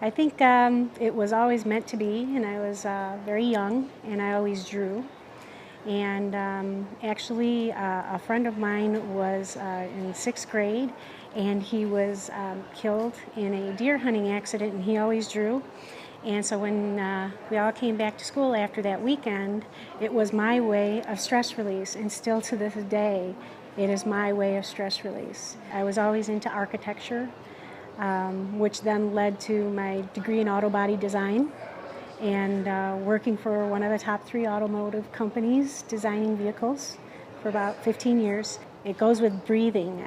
I think it was always meant to be, and I was very young, and I always drew. And actually, a friend of mine was in 6th grade, and he was killed in a deer hunting accident, and he always drew. And so when we all came back to school after that weekend, it was my way of stress release, and still to this day, it is my way of stress release. I was always into architecture, which then led to my degree in auto body design and working for one of the top 3 automotive companies, designing vehicles for about 15 years. It goes with breathing.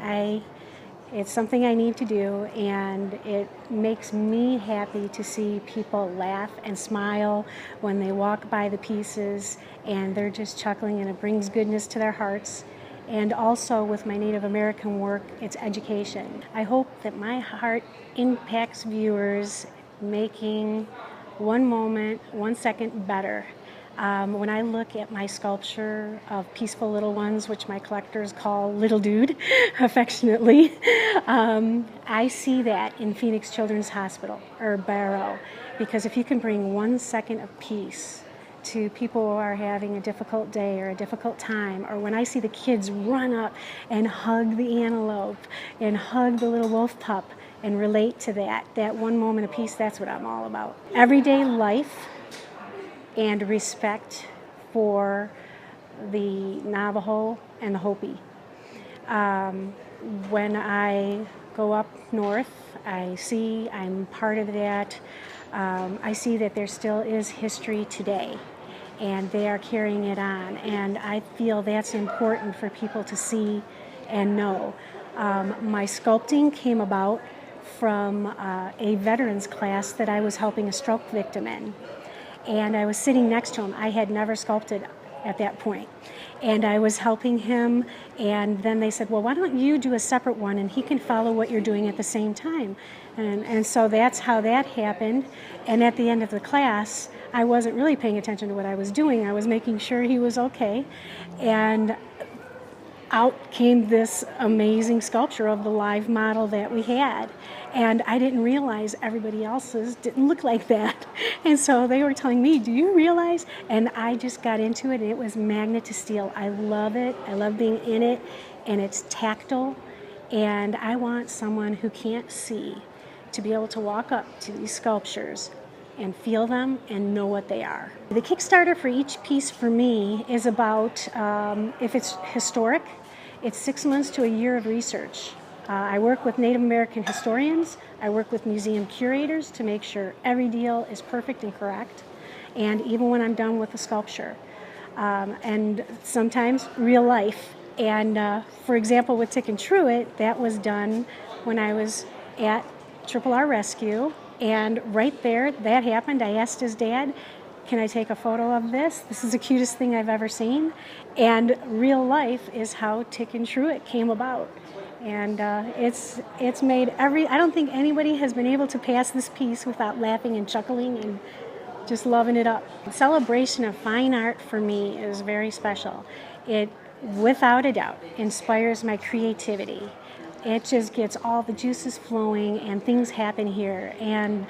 It's something I need to do, and it makes me happy to see people laugh and smile when they walk by the pieces and they're just chuckling, and it brings goodness to their hearts. And also with my Native American work, it's education. I hope that my heart impacts viewers, making one moment, 1 second better. When I look at my sculpture of peaceful little ones, which my collectors call Little Dude affectionately, I see that in Phoenix Children's Hospital, or Barrow, because if you can bring 1 second of peace to people who are having a difficult day or a difficult time, or when I see the kids run up and hug the antelope and hug the little wolf pup and relate to that one moment of peace, that's what I'm all about. Everyday life and respect for the Navajo and the Hopi. When I go up north, I'm part of that. I see that there still is history today, and they are carrying it on, and I feel that's important for people to see and know. My sculpting came about from a veterans class that I was helping a stroke victim in. And I was sitting next to him. I had never sculpted at that point. And I was helping him, and then they said, well, why don't you do a separate one, and he can follow what you're doing at the same time. And so that's how that happened. And at the end of the class, I wasn't really paying attention to what I was doing. I was making sure he was okay. And out came this amazing sculpture of the live model that we had. And I didn't realize everybody else's didn't look like that. And so they were telling me, do you realize? And I just got into it, and it was magnet to steel. I love it. I love being in it, and it's tactile. And I want someone who can't see to be able to walk up to these sculptures and feel them and know what they are. The Kickstarter for each piece for me is about, if it's historic, it's 6 months to a year of research. I work with Native American historians. I work with museum curators to make sure every deal is perfect and correct, and even when I'm done with the sculpture. And sometimes real life. And for example, with Tick and Truett, that was done when I was at R Rescue. And right there, that happened. I asked his dad, can I take a photo of this? This is the cutest thing I've ever seen. And real life is how Tick and Truett came about. And it's made I don't think anybody has been able to pass this piece without laughing and chuckling and just loving it up. Celebration of fine art for me is very special. It, without a doubt, inspires my creativity. It just gets all the juices flowing, and things happen here. And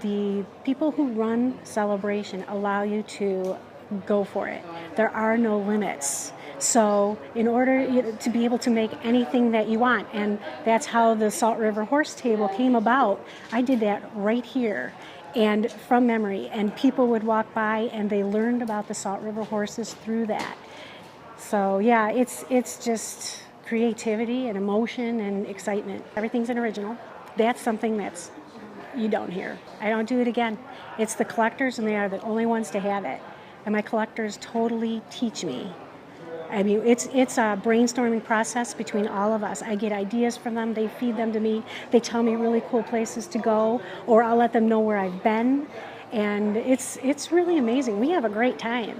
the people who run Celebration allow you to go for it. There are no limits. So in order to be able to make anything that you want, and that's how the Salt River Horse Table came about, I did that right here and from memory. And people would walk by and they learned about the Salt River horses through that. So yeah, it's just creativity and emotion and excitement. Everything's an original. That's something that's you don't hear. I don't do it again. It's the collectors, and they are the only ones to have it. And my collectors totally teach me. I mean, it's a brainstorming process between all of us. I get ideas from them. They feed them to me. They tell me really cool places to go, or I'll let them know where I've been. And it's really amazing. We have a great time.